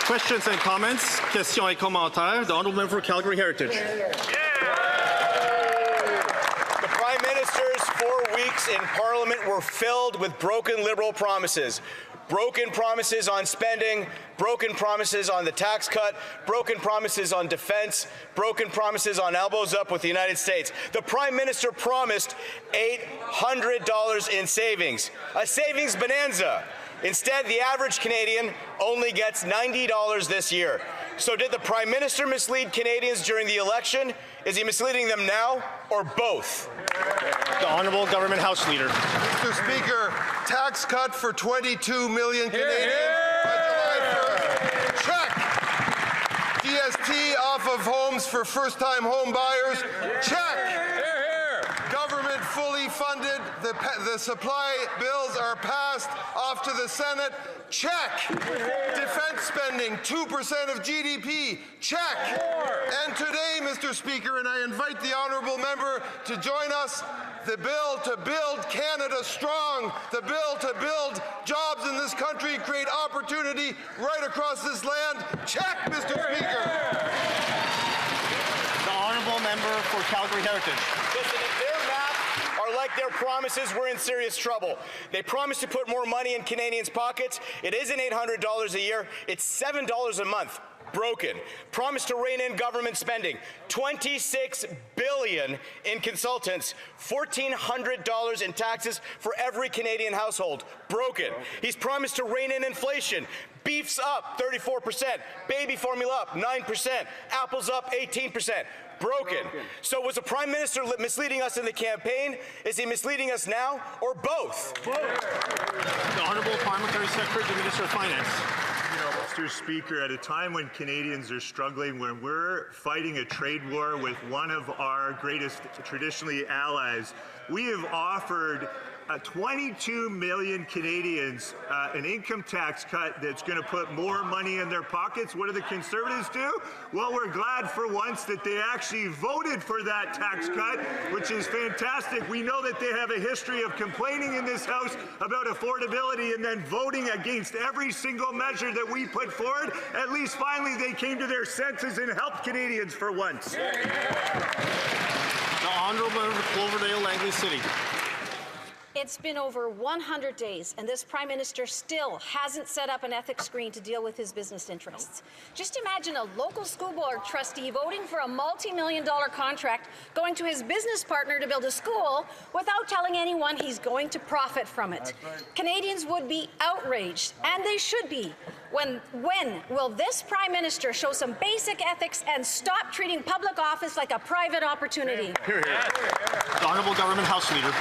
Questions and comments. Questions et commentaires. The Honourable Member for Calgary Heritage. The Prime Minister's 4 weeks in Parliament were filled with broken Liberal promises. Broken promises on spending, broken promises on the tax cut, broken promises on defense, broken promises on elbows up with the United States. The Prime Minister promised $800 in savings, a savings bonanza. Instead, the average Canadian only gets $90 this year. So did the Prime Minister mislead Canadians during the election? Is he misleading them now, or both? The Honourable Government House Leader. Mr. Speaker, tax cut for 22 million Canadians by July 1st. Check. DST off of homes for first-time home buyers. Check. Government fully funded. The supply bills are passed off to the Senate. Check. Defense spending, 2% of GDP. Check. And today, Mr. Speaker, and I invite the honourable member to join us, the bill to build Canada strong, the bill to build jobs in this country, create opportunity right across this land. Check, Mr. Speaker. The Honourable Member for Calgary Heritage. Listen, if their math are like their promises, we're in serious trouble. They promised to put more money in Canadians' pockets. It isn't $800 a year, it's $7 a month. Broken. Promised to rein in government spending. $26 billion in consultants. $1,400 in taxes for every Canadian household. Broken. He's promised to rein in inflation. Beef's up 34%. Baby formula up 9%. Apples up 18%. Broken. So was the Prime Minister misleading us in the campaign? Is he misleading us now, or both? The Honourable Parliamentary Secretary, the Minister of Finance. Mr. Speaker, at a time when Canadians are struggling, when we're fighting a trade war with one of our greatest traditionally allies, we have offered 22 million Canadians an income tax cut that's going to put more money in their pockets. What do the Conservatives do? Well, we're glad for once that they actually voted for that tax cut, which is fantastic. We know that they have a history of complaining in this House about affordability and then voting against every single measure that we put forward. At least finally they came to their senses and helped Canadians for once. The Honourable Member for Cloverdale, Langley City. It's been over 100 days, and this Prime Minister still hasn't set up an ethics screen to deal with his business interests. Just imagine a local school board trustee voting for a multi-million-dollar contract going to his business partner to build a school without telling anyone he's going to profit from it. Canadians would be outraged, and they should be. When will this Prime Minister show some basic ethics and stop treating public office like a private opportunity? The Honourable Government House Leader.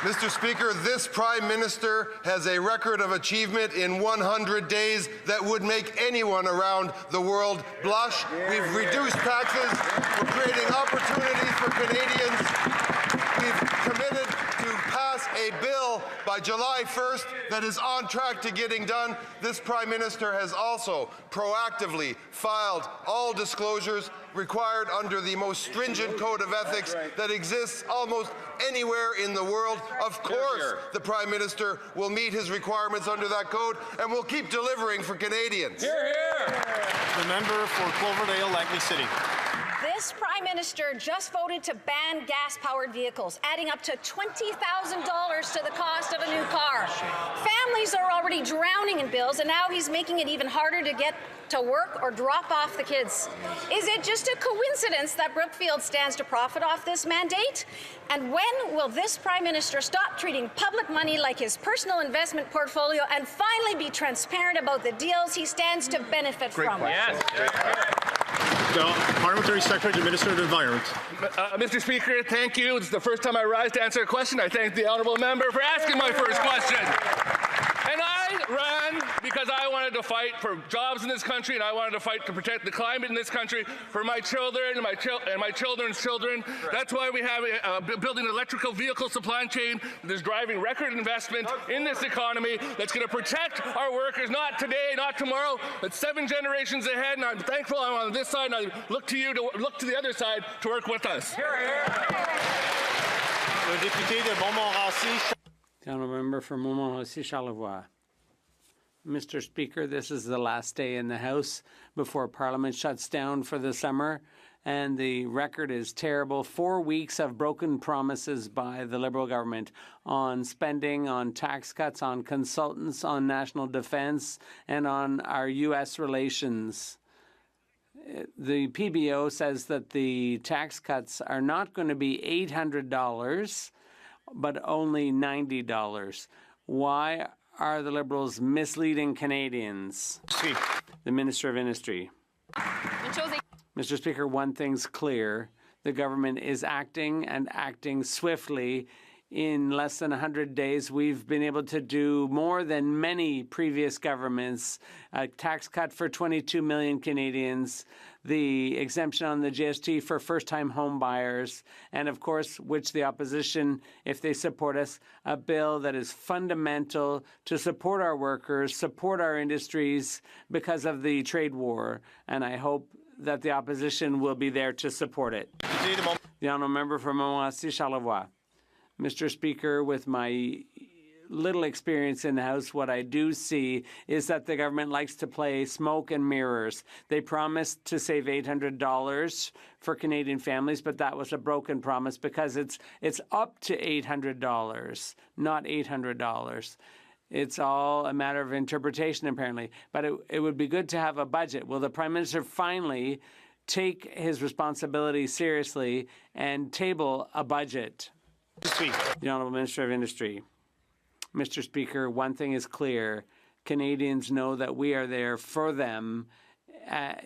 Mr. Speaker, this Prime Minister has a record of achievement in 100 days that would make anyone around the world blush. We've reduced taxes. We're creating opportunities for Canadians. We've committed to pass a bill by July 1st that is on track to getting done. This Prime Minister has also proactively filed all disclosures required under the most stringent code of ethics that exists almost anywhere in the world. Of course, the Prime Minister will meet his requirements under that code and will keep delivering for Canadians. The member for Cloverdale, Langley City. This Prime Minister just voted to ban gas-powered vehicles, adding up to $20,000 to the cost of a new car. Families are already drowning in bills, and now he's making it even harder to get to work or drop off the kids. Is it just a coincidence that Brookfield stands to profit off this mandate? And when will this Prime Minister stop treating public money like his personal investment portfolio and finally be transparent about the deals he stands to benefit from? Yes. The Parliamentary Secretary, the Minister of the Environment. Mr. Speaker, thank you. It's the first time I rise to answer a question. I thank the honourable member for asking my first question. And I ran because I wanted to fight for jobs in this country, and I wanted to fight to protect the climate in this country for my children and my children's children. That's why we have building an electrical vehicle supply chain that's driving record investment in this economy that's going to protect our workers, not today, not tomorrow, but 7 generations ahead. And I'm thankful I'm on this side, and I look to you to look to the other side to work with us. Le député de Beaumont-Montmorency. The honourable member for Montmorency Charlevoix. Mr. Speaker, this is the last day in the House before Parliament shuts down for the summer, and the record is terrible. 4 weeks of broken promises by the Liberal government on spending, on tax cuts, on consultants, on national defense, and on our U.S. relations. The PBO says that the tax cuts are not going to be $800, but only $90. Why are the Liberals misleading Canadians? The Minister of Industry. Mr. Speaker, one thing's clear. The government is acting and acting swiftly. In less than 100 days, we've been able to do more than many previous governments. A tax cut for 22 million Canadians, the exemption on the GST for first-time home buyers, and of course, which the opposition, if they support us, a bill that is fundamental to support our workers, support our industries because of the trade war. And I hope that the opposition will be there to support it. The honourable member for Montmorency-Charlevoix. Mr. Speaker, with my little experience in the House, what I do see is that the government likes to play smoke and mirrors. They promised to save $800 for Canadian families, but that was a broken promise because it's up to $800, not $800. It's all a matter of interpretation, apparently. But it would be good to have a budget. Will the Prime Minister finally take his responsibility seriously and table a budget? The Honourable Minister of Industry. Mr. Speaker, one thing is clear. Canadians know that we are there for them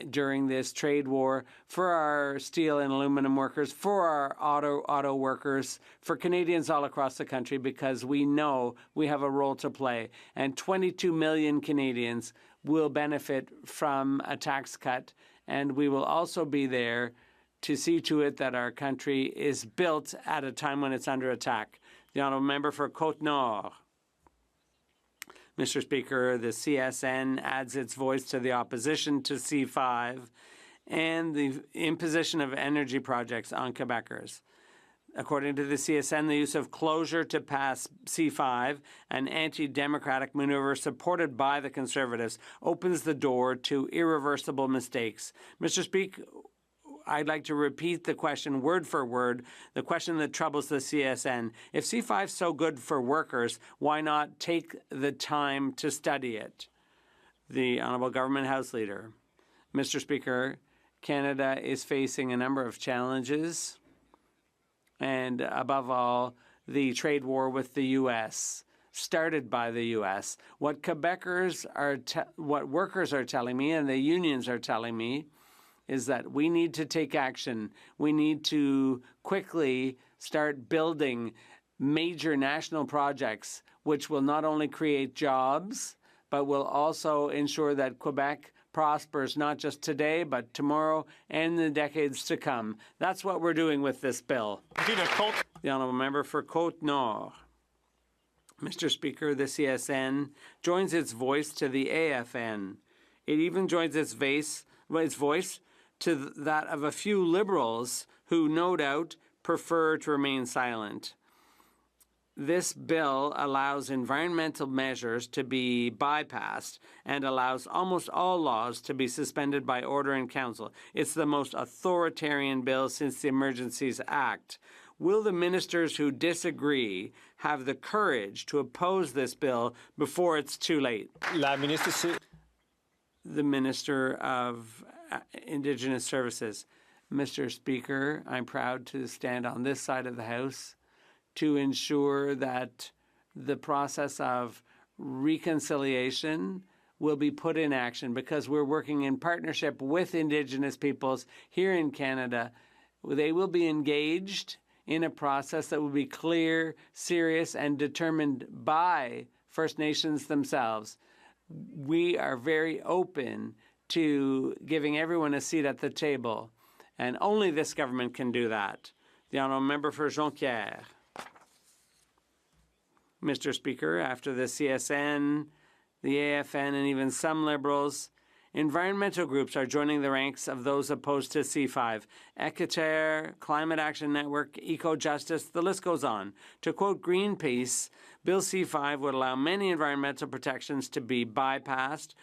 during this trade war, for our steel and aluminum workers, for our auto workers, for Canadians all across the country, because we know we have a role to play. And 22 million Canadians will benefit from a tax cut, and we will also be there to see to it that our country is built at a time when it's under attack. The honourable member for Côte-Nord. Mr. Speaker, the CSN adds its voice to the opposition to C5 and the imposition of energy projects on Quebecers. According to the CSN, the use of closure to pass C5, an anti-democratic maneuver supported by the Conservatives, opens the door to irreversible mistakes. Mr. Speaker, I'd like to repeat the question word for word, the question that troubles the CSN. If C5 is so good for workers, why not take the time to study it? The Honourable Government House Leader. Mr. Speaker, Canada is facing a number of challenges, and above all, the trade war with the U.S., started by the U.S. What Quebecers what workers are telling me and the unions are telling me is that we need to take action. We need to quickly start building major national projects which will not only create jobs, but will also ensure that Quebec prospers not just today, but tomorrow and the decades to come. That's what we're doing with this bill. The honourable member for Côte-Nord. Mr. Speaker, the CSN joins its voice to the AFN. It even joins its voice to that of a few Liberals who no doubt prefer to remain silent. This bill allows environmental measures to be bypassed and allows almost all laws to be suspended by order in council. It's the most authoritarian bill since the Emergencies Act. Will the ministers who disagree have the courage to oppose this bill before it's too late? The Minister of Indigenous Services. Mr. Speaker, I'm proud to stand on this side of the House to ensure that the process of reconciliation will be put in action because we're working in partnership with Indigenous peoples here in Canada. They will be engaged in a process that will be clear, serious, and determined by First Nations themselves. We are very open to giving everyone a seat at the table, and only this government can do that. The honourable member for Jonquière. Mr. Speaker, after the CSN, the AFN, and even some Liberals, Environmental groups are joining the ranks of those opposed to C5. Equiterre, Climate Action Network, Eco-Justice, the list goes on. To quote Greenpeace, Bill C5 would allow many environmental protections to be bypassed,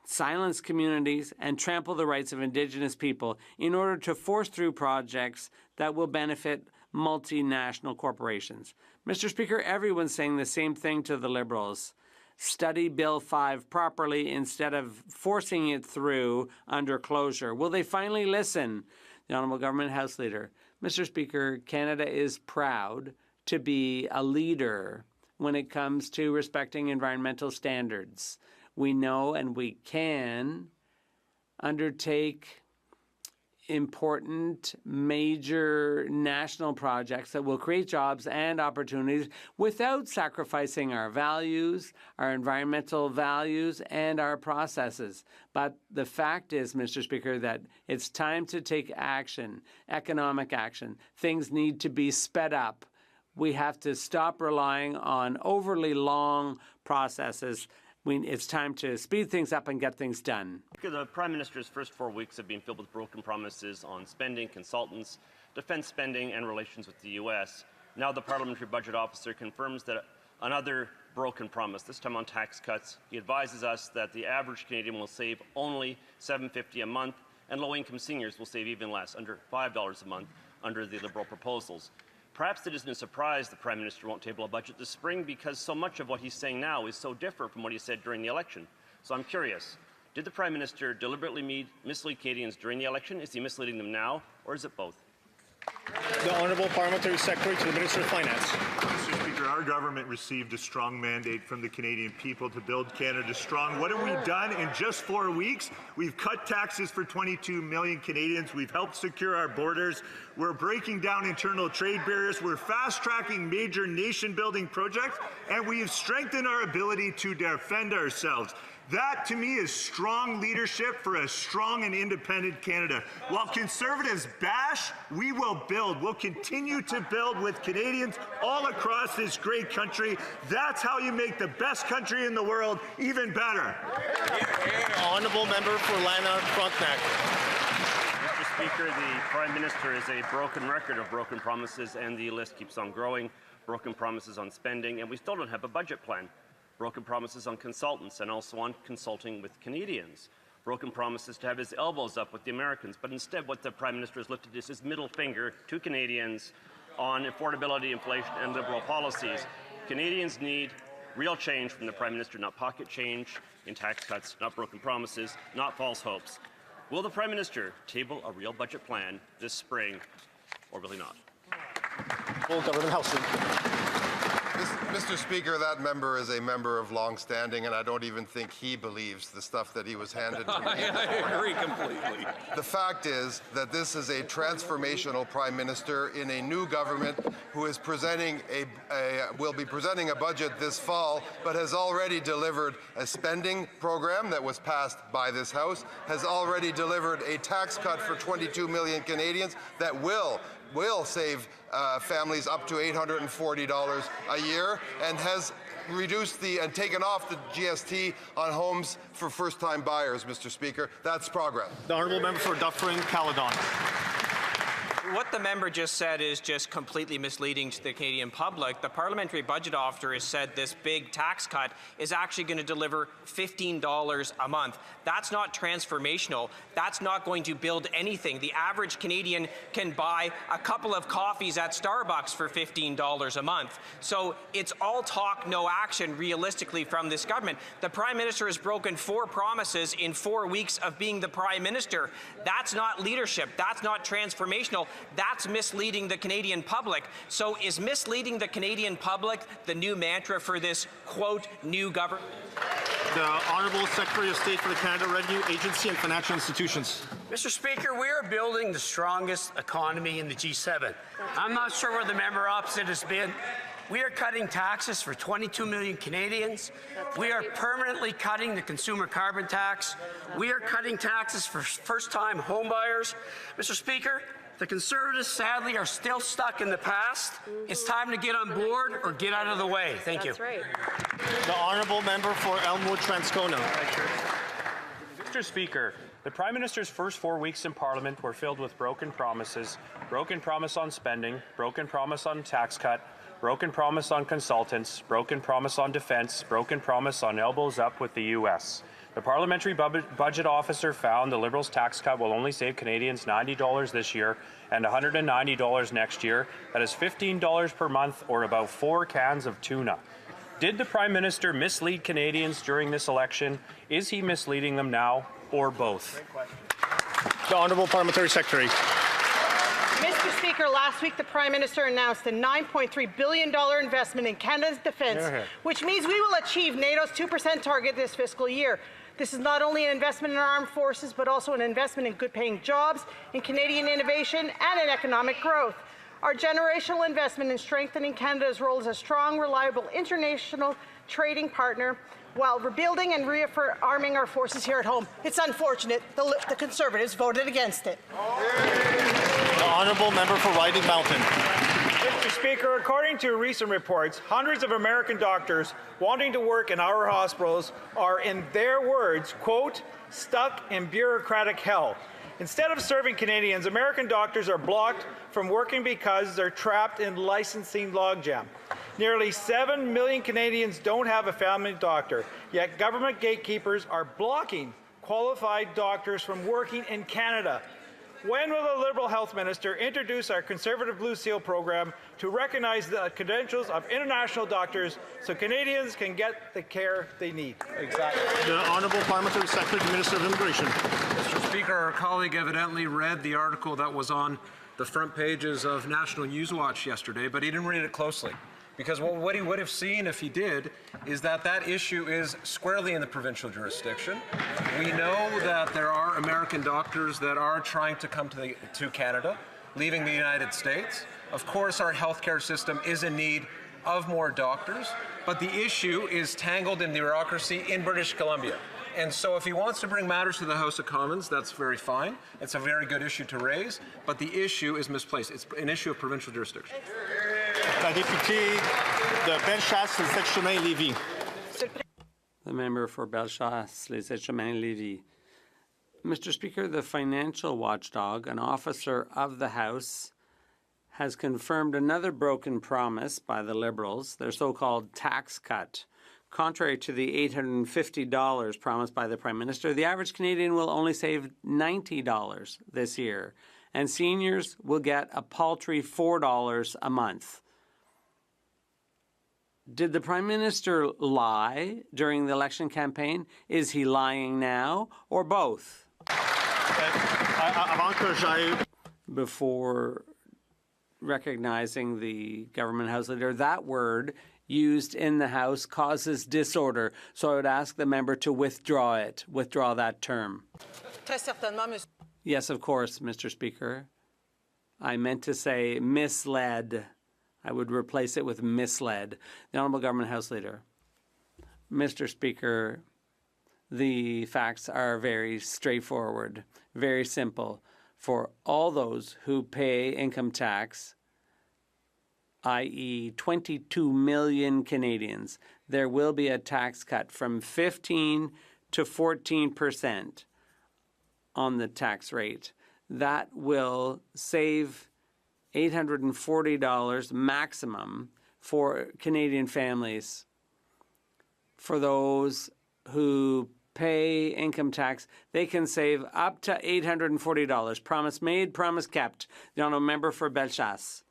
silence communities, and trample the rights of Indigenous people in order to force through projects that will benefit multinational corporations. Mr. Speaker, everyone's saying the same thing to the Liberals. Study Bill 5 properly instead of forcing it through under closure. Will they finally listen? The Honourable Government House Leader. Mr. Speaker, Canada is proud to be a leader when it comes to respecting environmental standards. We know and we can undertake important major national projects that will create jobs and opportunities without sacrificing our values, our environmental values, and our processes. But the fact is, Mr. Speaker, that it's time to take action, economic action. Things need to be sped up. We have to stop relying on overly long processes. It's time to speed things up and get things done. The Prime Minister's first 4 weeks have been filled with broken promises on spending, consultants, defense spending, and relations with the U.S. Now the Parliamentary Budget Officer confirms that another broken promise, this time on tax cuts. He advises us that the average Canadian will save only $7.50 a month, and low-income seniors will save even less, under $5 a month, under the Liberal proposals. Perhaps it isn't a surprise the Prime Minister won't table a budget this spring, because so much of what he's saying now is so different from what he said during the election. So I'm curious, did the Prime Minister deliberately mislead Canadians during the election? Is he misleading them now, or is it both? The Honourable Parliamentary Secretary to the Minister of Finance. Mr. Speaker, our government received a strong mandate from the Canadian people to build Canada strong. What have we done in just 4 weeks? We've cut taxes for 22 million Canadians. We've helped secure our borders. We're breaking down internal trade barriers. We're fast-tracking major nation-building projects, and we have strengthened our ability to defend ourselves. That, to me, is strong leadership for a strong and independent Canada. While Conservatives bash, we will build. We'll continue to build with Canadians all across this great country. That's how you make the best country in the world even better. Honourable Member for Lanark Frontenac. Mr. Speaker, the Prime Minister is a broken record of broken promises, and the list keeps on growing. Broken promises on spending, and we still don't have a budget plan. Broken promises on consultants and also on consulting with Canadians. Broken promises to have his elbows up with the Americans, but instead what the Prime Minister has lifted is his middle finger to Canadians on affordability, inflation, and Liberal policies. Canadians need real change from the Prime Minister, not pocket change in tax cuts, not broken promises, not false hopes. Will the Prime Minister table a real budget plan this spring, or will he not? Full Government House. Mr. Speaker, that member is a member of long standing, and I don't even think he believes the stuff that he was handed to me. I agree completely. The fact is that this is a transformational Prime Minister in a new government who is will be presenting a budget this fall, but has already delivered a spending program that was passed by this House, has already delivered a tax cut for 22 million Canadians that will save families up to $840 a year, and has reduced and taken off the GST on homes for first-time buyers, Mr. Speaker. That's progress. The Honourable Member for Dufferin-Caledon. What the member just said is just completely misleading to the Canadian public. The Parliamentary Budget Officer has said this big tax cut is actually going to deliver $15 a month. That's not transformational. That's not going to build anything. The average Canadian can buy a couple of coffees at Starbucks for $15 a month. So it's all talk, no action, realistically, from this government. The Prime Minister has broken 4 promises in 4 weeks of being the Prime Minister. That's not leadership. That's not transformational. That's misleading the Canadian public. So is misleading the Canadian public the new mantra for this, quote, new government? The Honourable Secretary of State for the Canada Revenue Agency and Financial Institutions. Mr. Speaker, we are building the strongest economy in the G7. I'm not sure where the member opposite has been. We are cutting taxes for 22 million Canadians. We are permanently cutting the consumer carbon tax. We are cutting taxes for first-time homebuyers. Mr. Speaker, the Conservatives, sadly, are still stuck in the past. It's time to get on board or get out of the way. Thank you. That's right. The Honourable Member for Elmwood Transcona. Mr. Speaker, the Prime Minister's first 4 weeks in Parliament were filled with broken promises, broken promise on spending, broken promise on tax cut, broken promise on consultants, broken promise on defence, broken promise on elbows up with the U.S. The Parliamentary Budget Officer found the Liberals' tax cut will only save Canadians $90 this year and $190 next year. That is $15 per month, or about 4 cans of tuna. Did the Prime Minister mislead Canadians during this election? Is he misleading them now, or both? The Honourable Parliamentary Secretary. Mr. Speaker, last week the Prime Minister announced a $9.3 billion investment in Canada's defence, which means we will achieve NATO's 2% target this fiscal year. This is not only an investment in our armed forces, but also an investment in good-paying jobs, in Canadian innovation, and in economic growth. Our generational investment in strengthening Canada's role as a strong, reliable international trading partner while rebuilding and rearming our forces here at home. It's unfortunate the Conservatives voted against it. The Honourable Member for Riding Mountain. Mr. Speaker, according to recent reports, hundreds of American doctors wanting to work in our hospitals are, in their words, quote, stuck in bureaucratic hell. Instead of serving Canadians, American doctors are blocked from working because they're trapped in licensing logjam. Nearly 7 million Canadians don't have a family doctor, yet government gatekeepers are blocking qualified doctors from working in Canada. When will the Liberal Health Minister introduce our Conservative Blue Seal program to recognize the credentials of international doctors so Canadians can get the care they need? Exactly. The Honourable Parliamentary Secretary to the Minister of Immigration. Mr. Speaker, our colleague evidently read the article that was on the front pages of National Newswatch yesterday, but he didn't read it closely. Because what he would have seen if he did is that that issue is squarely in the provincial jurisdiction. We know that there are American doctors that are trying to come to Canada, leaving the United States. Of course, our healthcare system is in need of more doctors, but the issue is tangled in bureaucracy in British Columbia. And so if he wants to bring matters to the House of Commons, that's very fine. It's a very good issue to raise, but the issue is misplaced. It's an issue of provincial jurisdiction. La députée de Bellechasse-les-Sept-Chemins-Lévis. The member for Bellechasse-les-Sept-Chemins-Lévis. Mr. Speaker, the financial watchdog, an officer of the House, has confirmed another broken promise by the Liberals, their so-called tax cut. Contrary to the $850 promised by the Prime Minister, the average Canadian will only save $90 this year, and seniors will get a paltry $4 a month. Did the Prime Minister lie during the election campaign? Is he lying now, or both? Before recognizing the government House Leader, that word used in the House causes disorder, so I would ask the member to withdraw that term. Yes, of course, Mr. Speaker. I meant to say misled. I would replace it with misled. The Honourable Government House Leader. Mr. Speaker, the facts are very straightforward, very simple. For all those who pay income tax, i.e. 22 million Canadians, there will be a tax cut from 15 to 14% on the tax rate. That will save $840 maximum for Canadian families. For those who pay income tax, they can save up to $840. Promise made, promise kept. The Honourable Member for Bellechasse.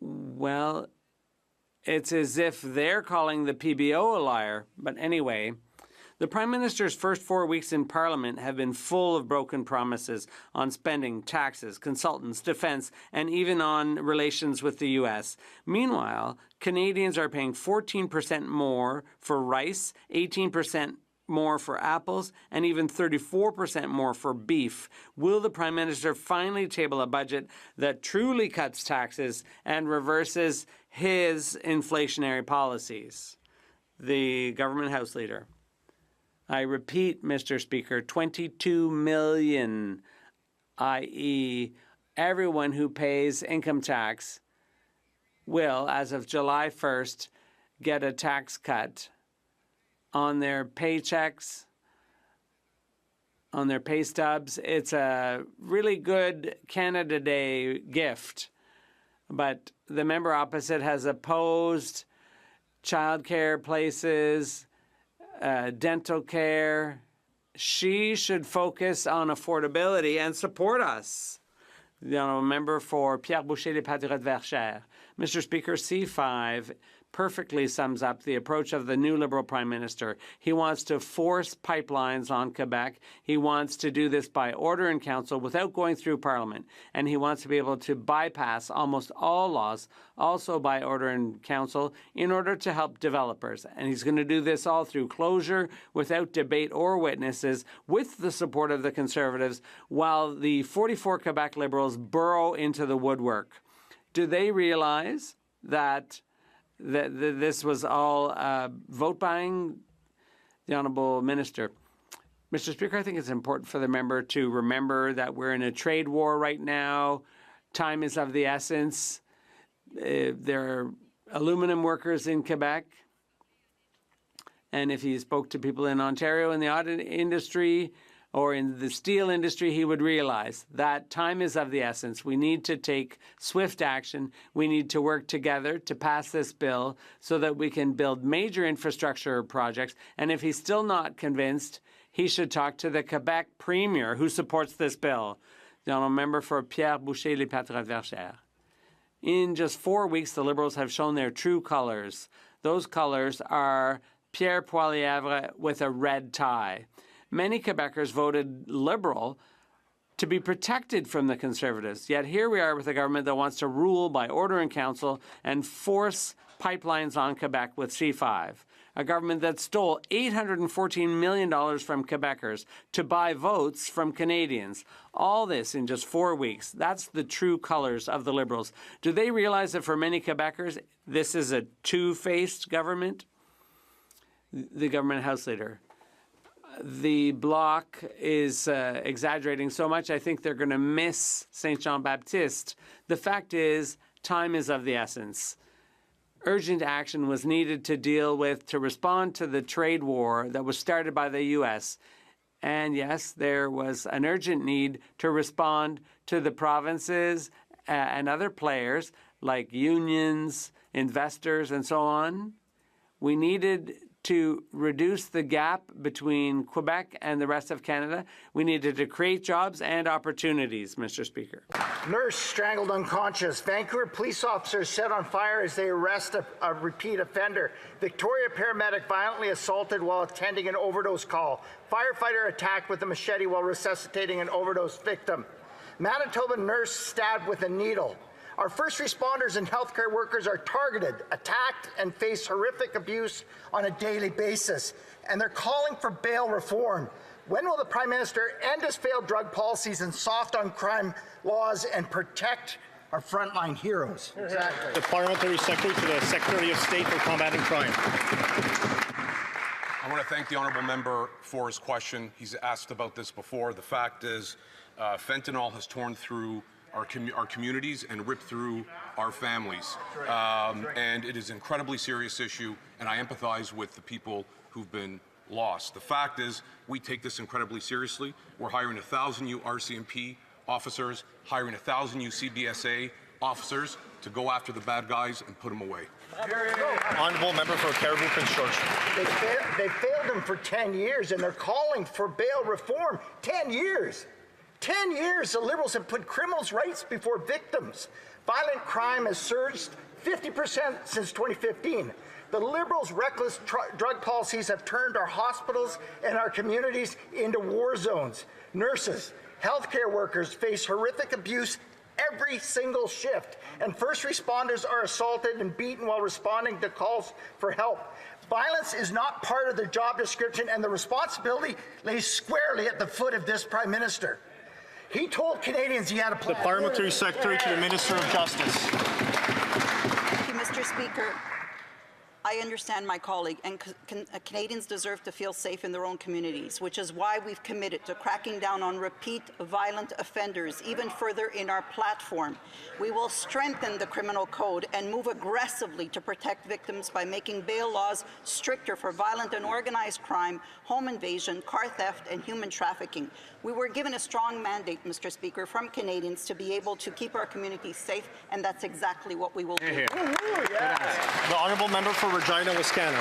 Well, it's as if they're calling the PBO a liar. But anyway, the Prime Minister's first 4 weeks in Parliament have been full of broken promises on spending, taxes, consultants, defence, and even on relations with the U.S. Meanwhile, Canadians are paying 14% more for rice, 18% more for apples, and even 34% more for beef. Will the Prime Minister finally table a budget that truly cuts taxes and reverses his inflationary policies? The Government House Leader. I repeat, Mr. Speaker, 22 million, i.e. everyone who pays income tax will, as of July 1st, get a tax cut on their paychecks on their pay stubs. It's a really good Canada Day gift. But the member opposite has opposed childcare places, dental care. She should focus on affordability and support us. The honourable member for Pierre Boucher les Patriotes Verchères. Mr. Speaker, C5 perfectly sums up the approach of the new Liberal Prime Minister. He wants to force pipelines on Quebec. He wants to do this by order in council without going through Parliament. And he wants to be able to bypass almost all laws, also by order in council, in order to help developers. And he's going to do this all through closure, without debate or witnesses, with the support of the Conservatives, while the 44 Quebec Liberals burrow into the woodwork. Do they realize that this was all vote buying? The Honourable Minister. Mr. Speaker, I think it's important for the member to remember that we're in a trade war right now. Time is of the essence. There are aluminum workers in Quebec. And if he spoke to people in Ontario in the auto industry or in the steel industry, he would realize that time is of the essence. We need to take swift action. We need to work together to pass this bill so that we can build major infrastructure projects. And if he's still not convinced, he should talk to the Quebec Premier who supports this bill. The honourable member for Pierre Boucher les Patriotes Verchères. In just 4 weeks, the Liberals have shown their true colours. Those colours are Pierre Poilievre with a red tie. Many Quebecers voted Liberal to be protected from the Conservatives. Yet here we are with a government that wants to rule by order in council and force pipelines on Quebec with C5. A government that stole $814 million from Quebecers to buy votes from Canadians. All this in just 4 weeks. That's the true colours of the Liberals. Do they realize that for many Quebecers, this is a two-faced government? The government House Leader. The Bloc is exaggerating so much, I think they're going to miss Saint Jean Baptiste. The fact is, time is of the essence. Urgent action was needed to respond to the trade war that was started by the U.S. And yes, there was an urgent need to respond to the provinces and other players like unions, investors, and so on. We needed to reduce the gap between Quebec and the rest of Canada. We needed to create jobs and opportunities, Mr. Speaker. Nurse strangled unconscious. Vancouver police officers set on fire as they arrest a repeat offender. Victoria paramedic violently assaulted while attending an overdose call. Firefighter attacked with a machete while resuscitating an overdose victim. Manitoba nurse stabbed with a needle. Our first responders and healthcare workers are targeted, attacked, and face horrific abuse on a daily basis. And they're calling for bail reform. When will the Prime Minister end his failed drug policies and soft on crime laws and protect our frontline heroes? Exactly. The Parliamentary Secretary to the Secretary of State for Combating Crime. I want to thank the honourable member for his question. He's asked about this before. The fact is, fentanyl has torn through our communities and ripped through our families. And it is an incredibly serious issue, and I empathize with the people who've been lost. The fact is, we take this incredibly seriously. We're hiring 1,000 new RCMP officers, hiring 1,000 new CBSA officers to go after the bad guys and put them away. Honourable member for Caribou Prince George. They failed them for 10 years, and they're calling for bail reform. 10 years. 10 years, the Liberals have put criminals' rights before victims. Violent crime has surged 50% since 2015. The Liberals' reckless drug policies have turned our hospitals and our communities into war zones. Nurses, healthcare workers face horrific abuse every single shift, and first responders are assaulted and beaten while responding to calls for help. Violence is not part of their job description, and the responsibility lays squarely at the foot of this Prime Minister. He told Canadians he had a plan. The Parliamentary Secretary to the Minister of Justice. Thank you, Mr. Speaker. I understand my colleague, and Canadians deserve to feel safe in their own communities, which is why we've committed to cracking down on repeat violent offenders even further in our platform. We will strengthen the criminal code and move aggressively to protect victims by making bail laws stricter for violent and organized crime, home invasion, car theft, and human trafficking. We were given a strong mandate, Mr. Speaker, from Canadians to be able to keep our communities safe, and that's exactly what we will do. The honourable member for Regina, Wascana.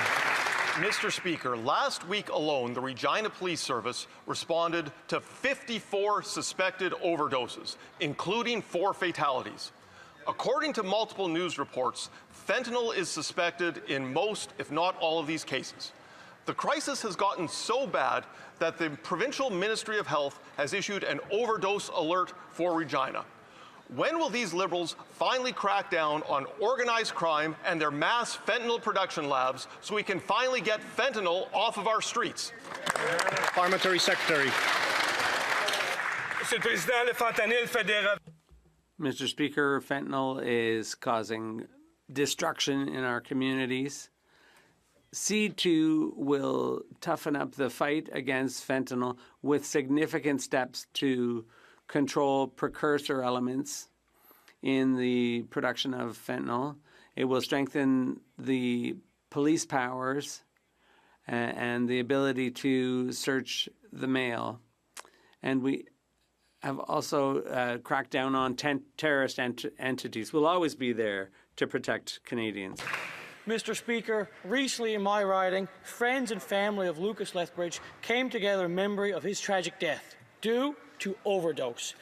Mr. Speaker, last week alone, the Regina Police Service responded to 54 suspected overdoses, including 4 fatalities. According to multiple news reports, fentanyl is suspected in most, if not all, of these cases. The crisis has gotten so bad that the Provincial Ministry of Health has issued an overdose alert for Regina. When will these Liberals finally crack down on organized crime and their mass fentanyl production labs so we can finally get fentanyl off of our streets? Parliamentary Secretary. Mr. Speaker, fentanyl is causing destruction in our communities. C2 will toughen up the fight against fentanyl with significant steps to control precursor elements in the production of fentanyl. It will strengthen the police powers and the ability to search the mail. And we have also cracked down on terrorist entities. We'll always be there to protect Canadians. Mr. Speaker, recently in my riding, friends and family of Lucas Lethbridge came together in memory of his tragic death due to overdose.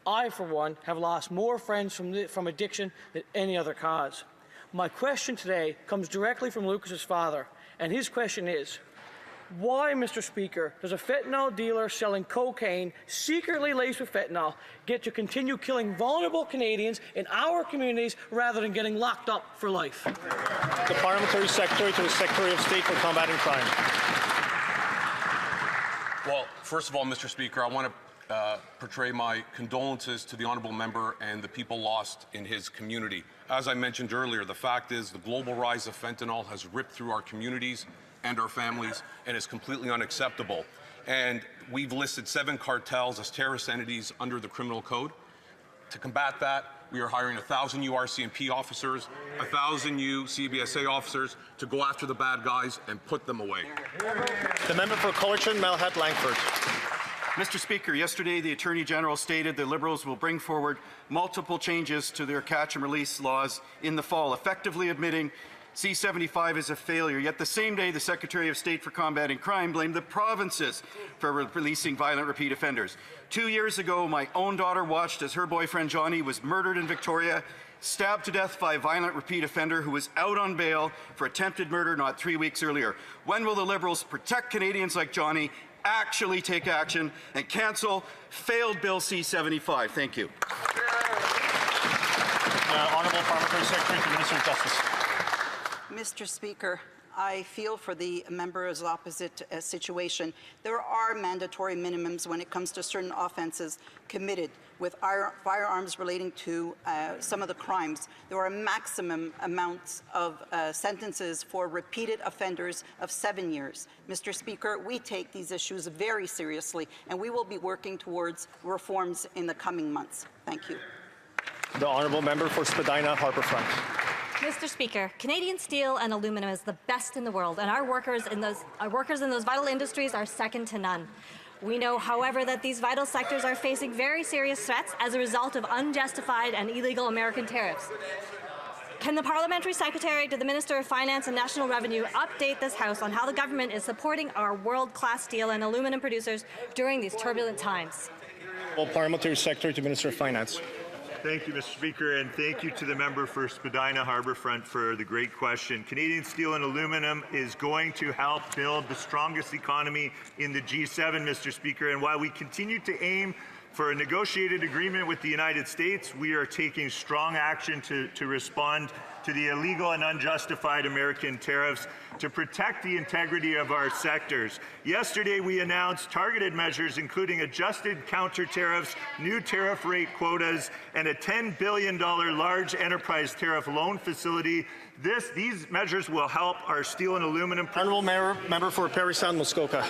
I, for one, have lost more friends from addiction than any other cause. My question today comes directly from Lucas's father, and his question is, why, Mr. Speaker, does a fentanyl dealer selling cocaine secretly laced with fentanyl get to continue killing vulnerable Canadians in our communities rather than getting locked up for life? The Parliamentary Secretary to the Secretary of State for Combating Crime. Well, first of all, Mr. Speaker, I want to portray my condolences to the honourable member and the people lost in his community. As I mentioned earlier, the fact is the global rise of fentanyl has ripped through our communities and our families and is completely unacceptable. And we've listed 7 cartels as terrorist entities under the criminal code. To combat that, we are hiring 1,000 new RCMP officers, 1,000 new CBSA officers to go after the bad guys and put them away. The member for Cullerton, Malhat, Langford. Mr. Speaker, yesterday the Attorney General stated the Liberals will bring forward multiple changes to their catch and release laws in the fall, effectively admitting C-75 is a failure. Yet the same day, the Secretary of State for Combating Crime blamed the provinces for releasing violent repeat offenders. 2 years ago, my own daughter watched as her boyfriend Johnny was murdered in Victoria, stabbed to death by a violent repeat offender who was out on bail for attempted murder not 3 weeks earlier. When will the Liberals protect Canadians like Johnny, actually take action, and cancel failed Bill C-75? Thank you. Honourable Parliamentary Secretary to Minister of Justice. Mr. Speaker, I feel for the members opposite situation. There are mandatory minimums when it comes to certain offences committed with firearms relating to some of the crimes. There are maximum amounts of sentences for repeated offenders of 7 years. Mr. Speaker, we take these issues very seriously, and we will be working towards reforms in the coming months. Thank you. The honourable member for Spadina, Harbourfront. Mr. Speaker, Canadian steel and aluminum is the best in the world, and our workers in those vital industries are second to none. We know, however, that these vital sectors are facing very serious threats as a result of unjustified and illegal American tariffs. Can the Parliamentary Secretary to the Minister of Finance and National Revenue update this House on how the government is supporting our world-class steel and aluminum producers during these turbulent times? Well, Parliamentary Secretary to Minister of Finance. Thank you, Mr. Speaker, and thank you to the member for Spadina Harbourfront for the great question. Canadian steel and aluminum is going to help build the strongest economy in the G7, Mr. Speaker, and while we continue to aim for a negotiated agreement with the United States, we are taking strong action to respond to the illegal and unjustified American tariffs to protect the integrity of our sectors. Yesterday, we announced targeted measures including adjusted counter tariffs, new tariff rate quotas, and a $10 billion large enterprise tariff loan facility These measures will help our steel and aluminum. Honourable member for Parry Sound, Muskoka.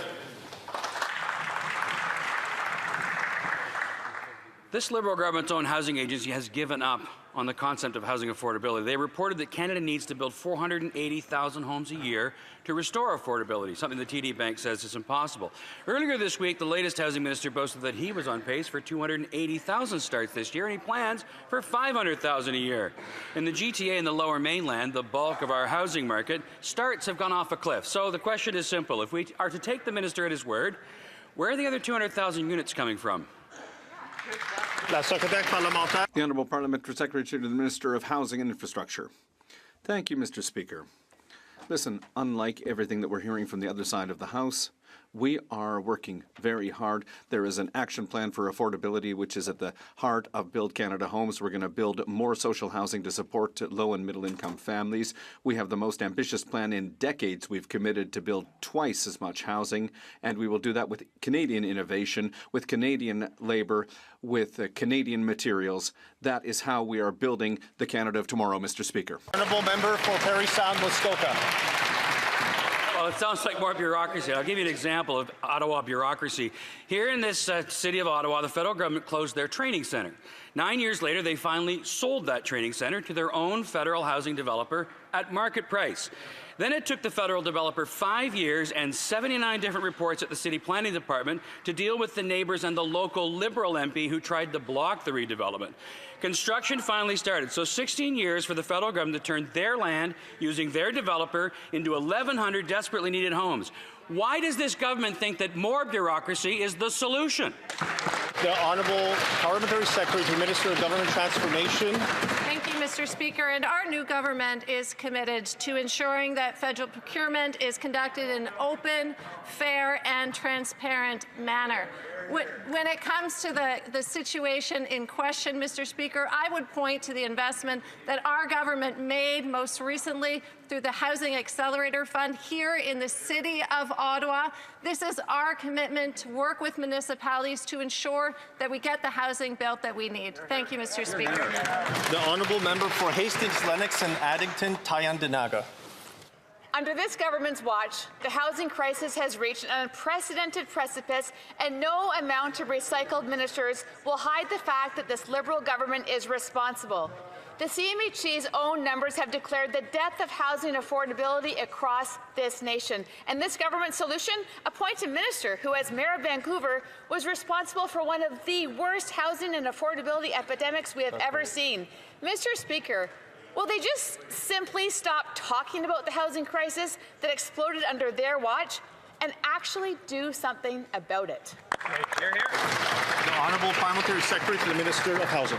This Liberal government's own housing agency has given up on the concept of housing affordability. They reported that Canada needs to build 480,000 homes a year to restore affordability, something the TD Bank says is impossible. Earlier this week, the latest housing minister boasted that he was on pace for 280,000 starts this year, and he plans for 500,000 a year. In the GTA and the Lower Mainland, the bulk of our housing market, starts have gone off a cliff. So the question is simple. If we are to take the minister at his word, where are the other 200,000 units coming from? The Honourable Parliamentary Secretary to the Minister of Housing and Infrastructure. Thank you, Mr. Speaker. Listen, unlike everything that we're hearing from the other side of the House, we are working very hard. There is an action plan for affordability, which is at the heart of Build Canada Homes. We're going to build more social housing to support low and middle income families. We have the most ambitious plan in decades. We've committed to build twice as much housing, and we will do that with Canadian innovation, with Canadian labour, with Canadian materials. That is how we are building the Canada of tomorrow, Mr. Speaker. Honourable member for Parry Sound, Muskoka. Well, it sounds like more bureaucracy. I'll give you an example of Ottawa bureaucracy. Here in this city of Ottawa, the federal government closed their training centre. 9 years later, they finally sold that training centre to their own federal housing developer at market price. Then it took the federal developer 5 years and 79 different reports at the city planning department to deal with the neighbours and the local Liberal MP who tried to block the redevelopment. Construction finally started, so 16 years for the federal government to turn their land using their developer into 1,100 desperately needed homes. Why does this government think that more bureaucracy is the solution? The Honourable Parliamentary Secretary to the Minister of Government Transformation. Thank you, Mr. Speaker. And our new government is committed to ensuring that federal procurement is conducted in an open, fair, and transparent manner. When it comes to the situation in question, Mr. Speaker, I would point to the investment that our government made most recently through the Housing Accelerator Fund here in the City of Ottawa. This is our commitment to work with municipalities to ensure that we get the housing built that we need. Thank you, Mr. Speaker. The Honourable Member for Hastings, Lennox and Addington, Tyendinaga. Under this government's watch, the housing crisis has reached an unprecedented precipice, and no amount of recycled ministers will hide the fact that this Liberal government is responsible. The CMHC's own numbers have declared the death of housing affordability across this nation. And this government solution? Appoint a minister who, as Mayor of Vancouver, was responsible for one of the worst housing and affordability epidemics we have ever seen. Mr. Speaker, will they just simply stop talking about the housing crisis that exploded under their watch and actually do something about it? Hear, hear. The Honourable Parliamentary Secretary to the Minister of Housing.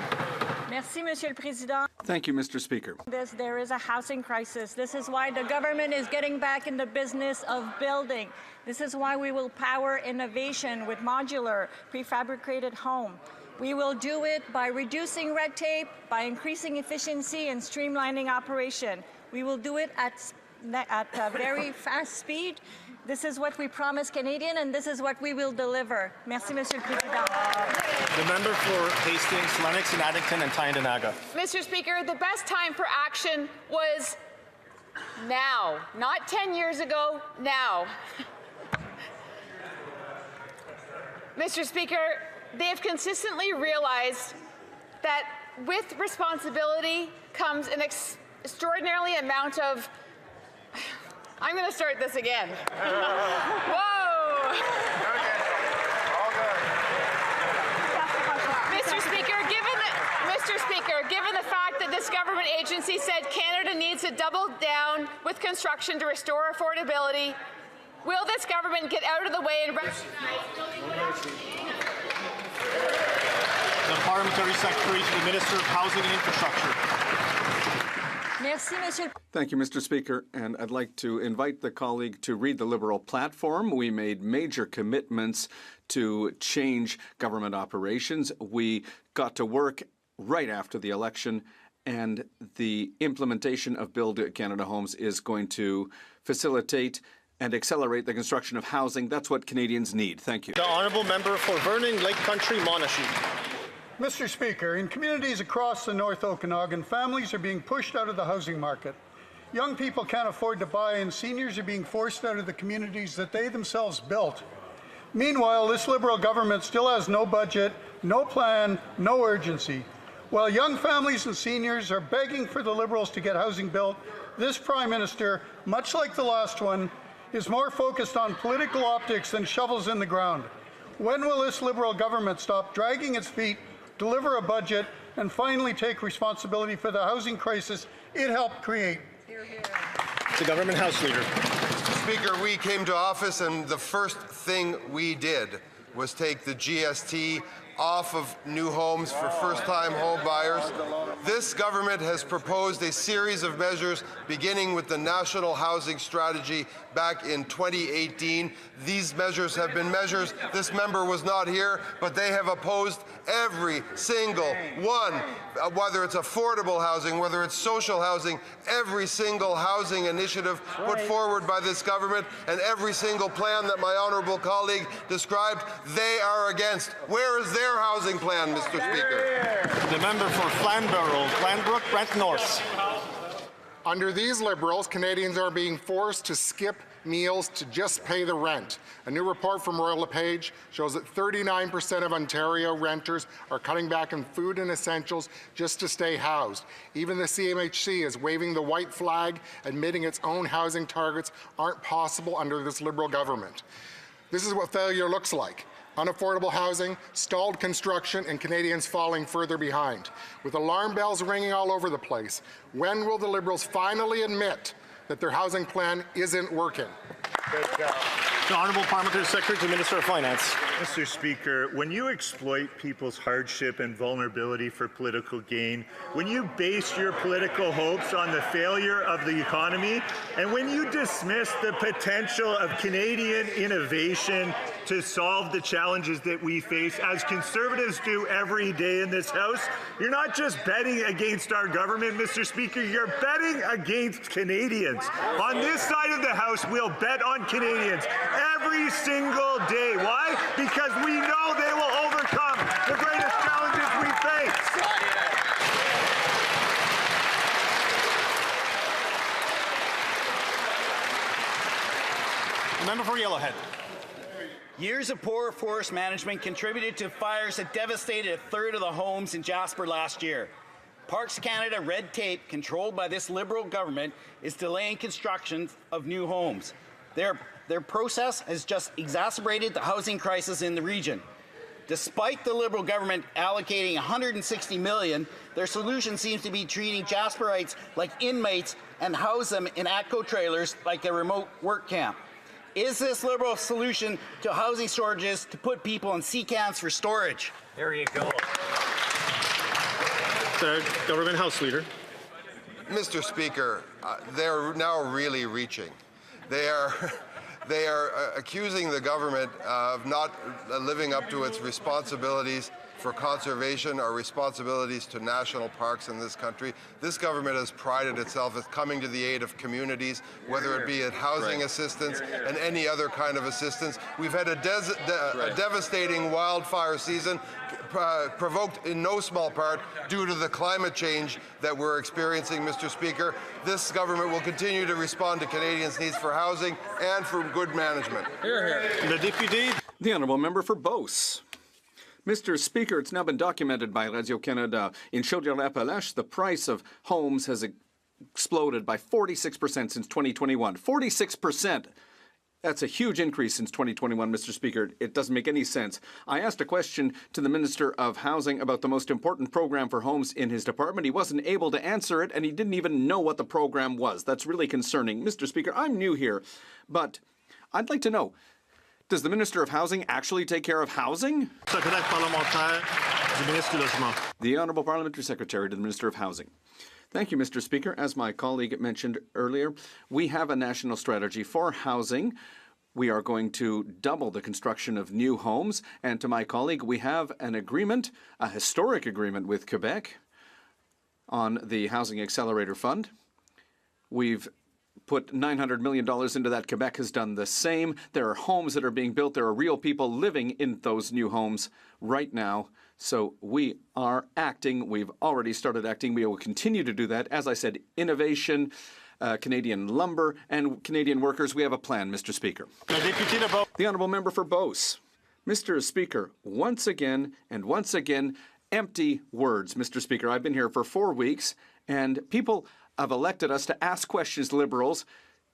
Merci, Monsieur le Président. Thank you, Mr. Speaker. There is a housing crisis. This is why the government is getting back in the business of building. This is why we will power innovation with modular, prefabricated home. We will do it by reducing red tape, by increasing efficiency and streamlining operation. We will do it at a very fast speed. This is what we promise Canadian, and this is what we will deliver. Merci, Monsieur le Président. The member for Hastings, Lennox and Addington and Tyendinaga. Mr. Speaker, the best time for action was now, not 10 years ago, now. Mr. Speaker, they have consistently realized that with responsibility comes an extraordinarily amount of... I'm going to start this again. Whoa! Mr. Speaker, given the fact that this government agency said Canada needs to double down with construction to restore affordability, will this government get out of the way and recognize the Parliamentary Secretary to the Minister of Housing and Infrastructure. Merci, Monsieur. Thank you, Mr. Speaker. And I'd like to invite the colleague to read the Liberal platform. We made major commitments to change government operations. We got to work right after the election, and the implementation of Build Canada Homes is going to facilitate and accelerate the construction of housing. That's what Canadians need. Thank you. The Honourable Member for Vernon, Lake Country, Monashee. Mr. Speaker, in communities across the North Okanagan, families are being pushed out of the housing market. Young people can't afford to buy, and seniors are being forced out of the communities that they themselves built. Meanwhile, this Liberal government still has no budget, no plan, no urgency. While young families and seniors are begging for the Liberals to get housing built, this Prime Minister, much like the last one, is more focused on political optics than shovels in the ground. When will this Liberal government stop dragging its feet, deliver a budget, and finally take responsibility for the housing crisis it helped create? The Government House Leader. Mr. Speaker, we came to office and the first thing we did was take the GST off of new homes for first-time home buyers. This government has proposed a series of measures beginning with the National Housing Strategy back in 2018. These measures have been measures, this member was not here, but they have opposed every single one, whether it's affordable housing, whether it's social housing, every single housing initiative put forward by this government and every single plan that my honourable colleague described, they are against. Where is their housing plan, Mr. Speaker? The member for Flamborough, Glanbrook, Brent North. Under these Liberals, Canadians are being forced to skip meals to just pay the rent. A new report from Royal LePage shows that 39% of Ontario renters are cutting back on food and essentials just to stay housed. Even the CMHC is waving the white flag, admitting its own housing targets aren't possible under this Liberal government. This is what failure looks like. Unaffordable housing, stalled construction, and Canadians falling further behind. With alarm bells ringing all over the place, when will the Liberals finally admit that their housing plan isn't working? The Honourable Parliamentary Secretary to the Minister of Finance. Mr. Speaker, when you exploit people's hardship and vulnerability for political gain, when you base your political hopes on the failure of the economy, and when you dismiss the potential of Canadian innovation to solve the challenges that we face, as Conservatives do every day in this House, you're not just betting against our government, Mr. Speaker, you're betting against Canadians. On this side of the House, we'll bet on Canadians every single day. Why? Because we know they will overcome the greatest challenges we face. Member for Yellowhead. Years of poor forest management contributed to fires that devastated a third of the homes in Jasper last year. Parks Canada red tape, controlled by this Liberal government, is delaying construction of new homes. Their process has just exacerbated the housing crisis in the region. Despite the Liberal government allocating $160 million, their solution seems to be treating Jasperites like inmates and house them in ATCO trailers like a remote work camp. Is this Liberal solution to housing shortages to put people in sea camps for storage? There you go. The Government House Leader. Mr. Speaker, they're now really reaching. They are accusing the government of not living up to its responsibilities for conservation or responsibilities to national parks in this country. This government has prided itself as coming to the aid of communities, whether it be at housing assistance and any other kind of assistance. We've had a devastating wildfire season provoked in no small part due to the climate change that we're experiencing, Mr. Speaker. This government will continue to respond to Canadians' needs for housing and for good management. The Deputy. The Honourable Member for Beauce. Mr. Speaker, it's now been documented by Radio-Canada. In Chaudière-Appalaches, the price of homes has exploded by 46% since 2021. 46%! That's a huge increase since 2021, Mr. Speaker. It doesn't make any sense. I asked a question to the Minister of Housing about the most important program for homes in his department. He wasn't able to answer it, and he didn't even know what the program was. That's really concerning. Mr. Speaker, I'm new here, but I'd like to know, does the Minister of Housing actually take care of housing? Secrétaire parlementaire du ministre du Logement. The Honourable Parliamentary Secretary to the Minister of Housing. Thank you, Mr. Speaker. As my colleague mentioned earlier, we have a national strategy for housing. We are going to double the construction of new homes. And to my colleague, we have an agreement, a historic agreement with Quebec on the Housing Accelerator Fund. We've put $900 million into that. Quebec has done the same. There are homes that are being built. There are real people living in those new homes right now. So we are acting. We've already started acting. We will continue to do that. As I said, innovation, Canadian lumber, and Canadian workers. We have a plan, Mr. Speaker. The Honourable Member for Beauce. Mr. Speaker, once again and once again, empty words, Mr. Speaker. I've been here for 4 weeks, and people have elected us to ask questions, Liberals,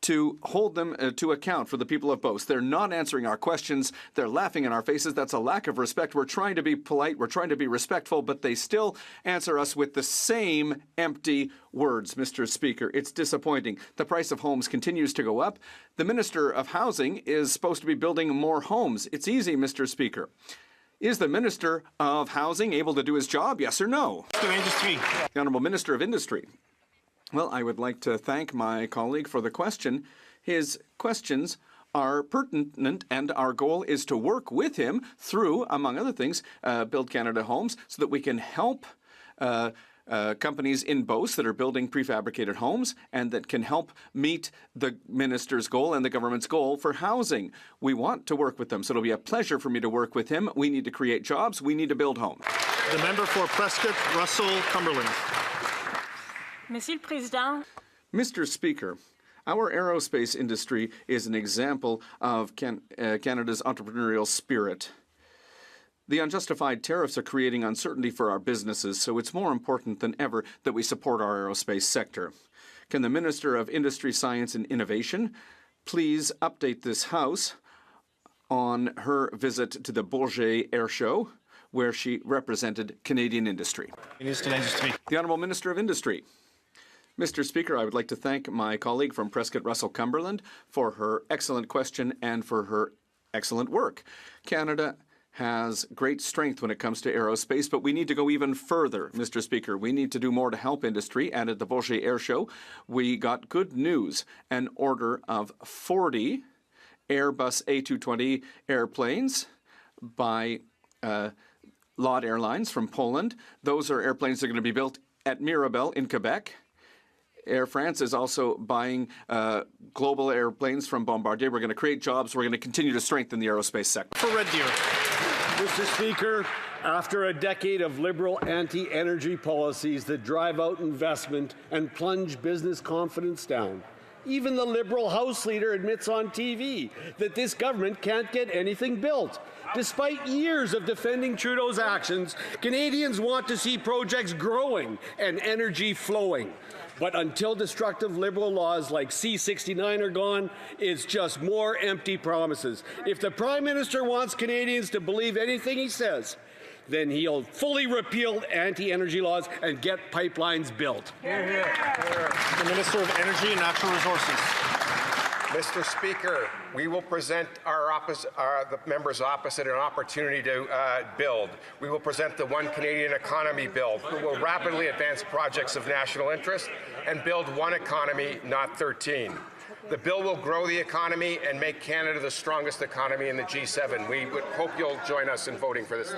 to hold them to account for the people of Beauce. They're not answering our questions. They're laughing in our faces. That's a lack of respect. We're trying to be polite. We're trying to be respectful, but they still answer us with the same empty words, Mr. Speaker. It's disappointing. The price of homes continues to go up. The Minister of Housing is supposed to be building more homes. It's easy, Mr. Speaker. Is the Minister of Housing able to do his job, yes or no? The Honourable Minister of Industry. Well, I would like to thank my colleague for the question. His questions are pertinent, and our goal is to work with him through, among other things, Build Canada Homes, so that we can help companies in Beauce that are building prefabricated homes and that can help meet the minister's goal and the government's goal for housing. We want to work with them, so it'll be a pleasure for me to work with him. We need to create jobs. We need to build homes. The member for Prescott, Russell, Cumberland. Monsieur le Président. Mr. Speaker, our aerospace industry is an example of Canada's entrepreneurial spirit. The unjustified tariffs are creating uncertainty for our businesses, so it's more important than ever that we support our aerospace sector. Can the Minister of Industry, Science and Innovation please update this House on her visit to the Bourget Air Show, where she represented Canadian industry? The Honourable Minister of Industry. Mr. Speaker, I would like to thank my colleague from Prescott Russell Cumberland for her excellent question and for her excellent work. Canada has great strength when it comes to aerospace, but we need to go even further, Mr. Speaker. We need to do more to help industry, and at the Bourget Air Show, we got good news. An order of 40 Airbus A220 airplanes by Lot Airlines from Poland. Those are airplanes that are going to be built at Mirabel in Quebec. Air France is also buying global airplanes from Bombardier. We're going to create jobs. We're going to continue to strengthen the aerospace sector. For Red Deer. Mr. Speaker, after a decade of Liberal anti-energy policies that drive out investment and plunge business confidence down, even the Liberal House Leader admits on TV that this government can't get anything built. Despite years of defending Trudeau's actions, Canadians want to see projects growing and energy flowing. But until destructive Liberal laws like C-69 are gone, it's just more empty promises. If the Prime Minister wants Canadians to believe anything he says, then he'll fully repeal anti-energy laws and get pipelines built. Hear, hear. The Minister of Energy and Natural Resources. Mr. Speaker, we will present the members opposite an opportunity to build. We will present the One Canadian Economy bill, who will rapidly advance projects of national interest and build one economy, not 13. The bill will grow the economy and make Canada the strongest economy in the G7. We would hope you'll join us in voting for this.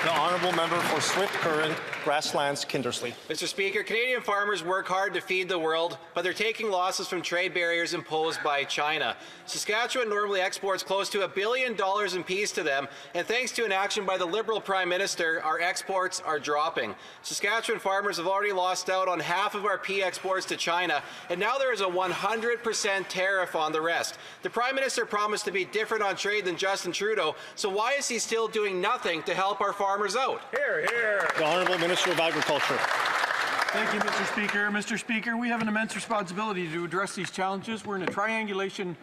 The Honourable Member for Swift Current, Grasslands, Kindersley. Mr. Speaker, Canadian farmers work hard to feed the world, but they're taking losses from trade barriers imposed by China. Saskatchewan normally exports close to $1 billion in peas to them, and thanks to an action by the Liberal Prime Minister, our exports are dropping. Saskatchewan farmers have already lost out on half of our pea exports to China, and now there is a 100% tariff on the rest. The Prime Minister promised to be different on trade than Justin Trudeau, so why is he still doing nothing to help our farmers out? Hear, hear. The Honourable Minister of Agriculture. Thank you, Mr. Speaker. Mr. Speaker, we have an immense responsibility to address these challenges. We're in a triangulation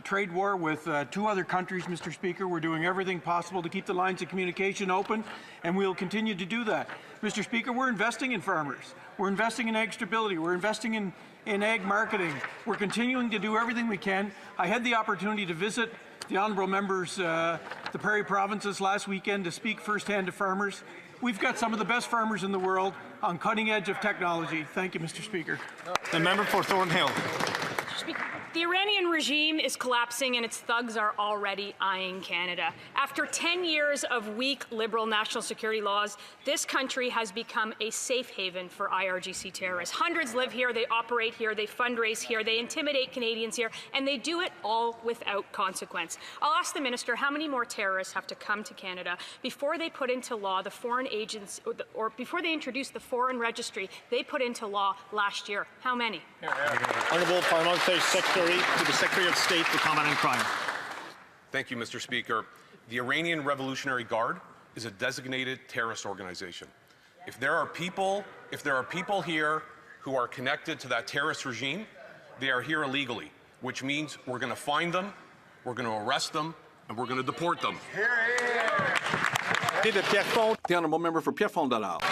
trade war with two other countries, Mr. Speaker. We're doing everything possible to keep the lines of communication open, and we'll continue to do that. Mr. Speaker, we're investing in farmers. We're investing in ag stability. We're investing in ag marketing. We're continuing to do everything we can. I had the opportunity to visit the honourable members, the Prairie provinces last weekend to speak firsthand to farmers. We've got some of the best farmers in the world on cutting edge of technology. Thank you, Mr. Speaker. The member for Thornhill. The Iranian regime is collapsing and its thugs are already eyeing Canada. After 10 years of weak Liberal national security laws, this country has become a safe haven for IRGC terrorists. Hundreds live here, they operate here, they fundraise here, they intimidate Canadians here, and they do it all without consequence. I'll ask the Minister, how many more terrorists have to come to Canada before they put into law the foreign agents, or before they introduce the foreign registry they put into law last year? How many? Honourable Parliamentary Secretary to the Secretary of State for Comment on Crime. Thank you, Mr. Speaker. The Iranian Revolutionary Guard is a designated terrorist organization. If there are people here who are connected to that terrorist regime, they are here illegally, which means we're going to find them, we're going to arrest them, and we're going to deport them. The Honourable Member for Pierrefonds-Dollard.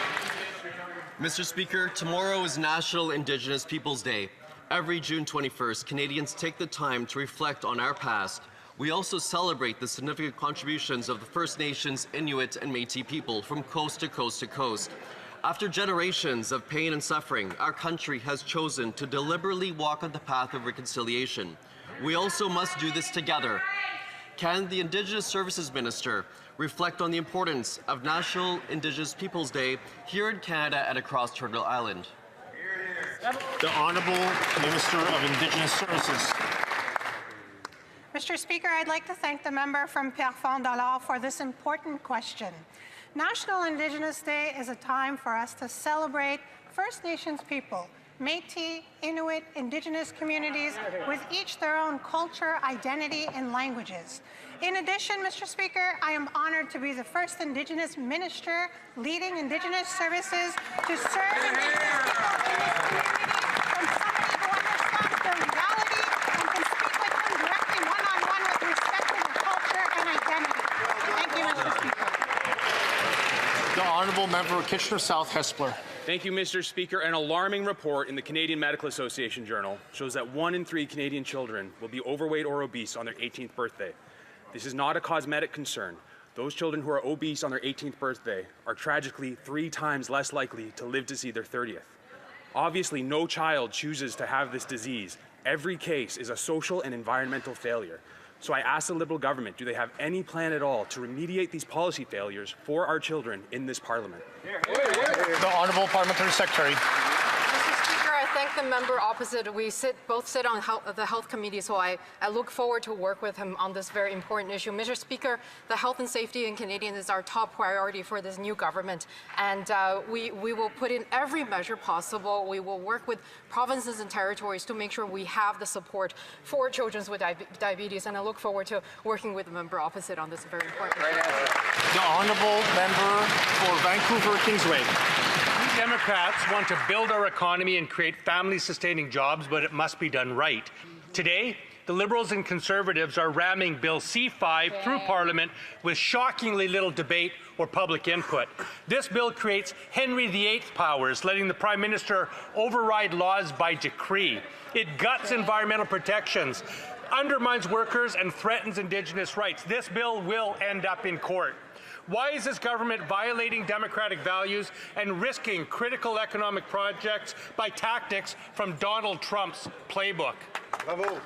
Mr. Speaker, tomorrow is National Indigenous Peoples Day. Every June 21st, Canadians take the time to reflect on our past. We also celebrate the significant contributions of the First Nations, Inuit, and Métis people from coast to coast to coast. After generations of pain and suffering, our country has chosen to deliberately walk on the path of reconciliation. We also must do this together. Can the Indigenous Services Minister reflect on the importance of National Indigenous Peoples Day here in Canada and across Turtle Island? The Honourable Minister of Indigenous Services. Mr. Speaker, I'd like to thank the member from Pierrefonds-Dollard for this important question. National Indigenous Day is a time for us to celebrate First Nations people, Métis, Inuit, Indigenous communities with each their own culture, identity, and languages. In addition, Mr. Speaker, I am honored to be the first Indigenous minister leading Indigenous services to serve Indigenous people in this community from somebody who understands their reality and can speak with them directly one-on-one with respect to their culture and identity. Thank you, Mr. Speaker. The Honourable Member for Kitchener South Hespeler. Thank you, Mr. Speaker. An alarming report in the Canadian Medical Association Journal shows that 1 in 3 Canadian children will be overweight or obese on their 18th birthday. This is not a cosmetic concern. Those children who are obese on their 18th birthday are tragically 3 times less likely to live to see their 30th. Obviously, no child chooses to have this disease. Every case is a social and environmental failure. So I ask the Liberal government, do they have any plan at all to remediate these policy failures for our children in this Parliament? The Honourable Parliamentary Secretary. Mr. Speaker, I thank the member opposite. We both sit on the Health Committee, so I look forward to work with him on this very important issue. Mr. Speaker, the health and safety in Canadians is our top priority for this new government, and we will put in every measure possible. We will work with provinces and territories to make sure we have the support for children with diabetes, and I look forward to working with the member opposite on this very important issue. The Honourable Member for Vancouver Kingsway. We Democrats want to build our economy and create family-sustaining jobs, but it must be done right. Today, the Liberals and Conservatives are ramming Bill C-5 through Parliament with shockingly little debate or public input. This bill creates Henry VIII powers, letting the Prime Minister override laws by decree. It guts environmental protections, undermines workers, and threatens Indigenous rights. This bill will end up in court. Why is this government violating democratic values and risking critical economic projects by tactics from Donald Trump's playbook? Bravo.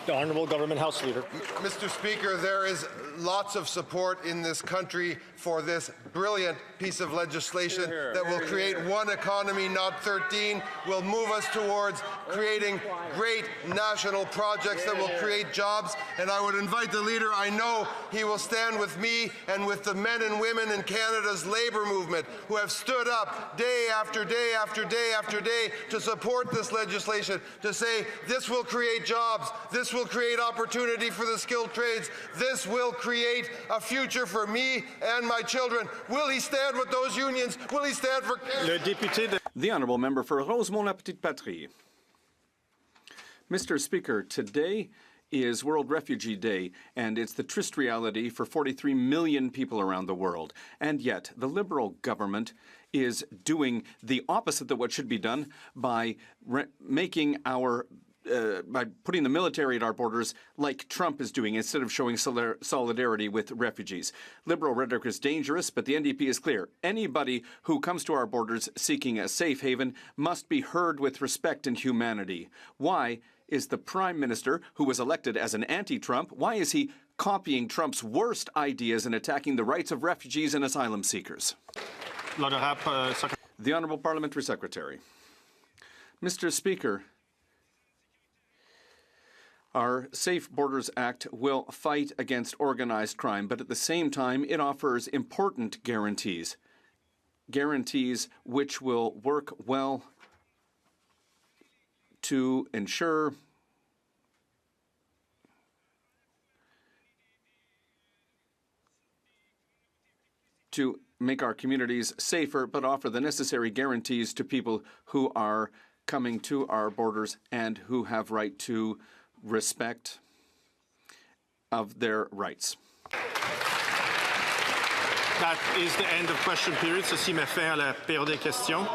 The Honourable Government House Leader. Mr. Speaker, there is lots of support in this country for this brilliant piece of legislation that will create one economy, not 13, will move us towards creating great national projects that will create jobs. And I would invite the leader, I know he will stand with me and with the men and women in Canada's labour movement who have stood up day after day after day after day to support this legislation, to say this will create jobs, this will create opportunity for the skilled trades, this will create a future for me and my children. Will he stand with those unions? Will he stand for Canada? The Honourable Member for Rosemont-la-Petite-Patrie. Mr. Speaker, today is World Refugee Day, and it's the triste reality for 43 million people around the world. And yet, the Liberal government is doing the opposite of what should be done by making our by putting the military at our borders like Trump is doing instead of showing solidarity with refugees. Liberal rhetoric is dangerous, but the NDP is clear. Anybody who comes to our borders seeking a safe haven must be heard with respect and humanity. Why is the Prime Minister, who was elected as an anti-Trump, why is he copying Trump's worst ideas and attacking the rights of refugees and asylum seekers? The Honourable Parliamentary Secretary. Mr. Speaker, our Safe Borders Act will fight against organized crime, but at the same time it offers important guarantees. Guarantees which will work well to ensure to make our communities safer, but offer the necessary guarantees to people who are coming to our borders and who have right to respect of their rights. That is the end of question period. Ceci met fin à la période des questions.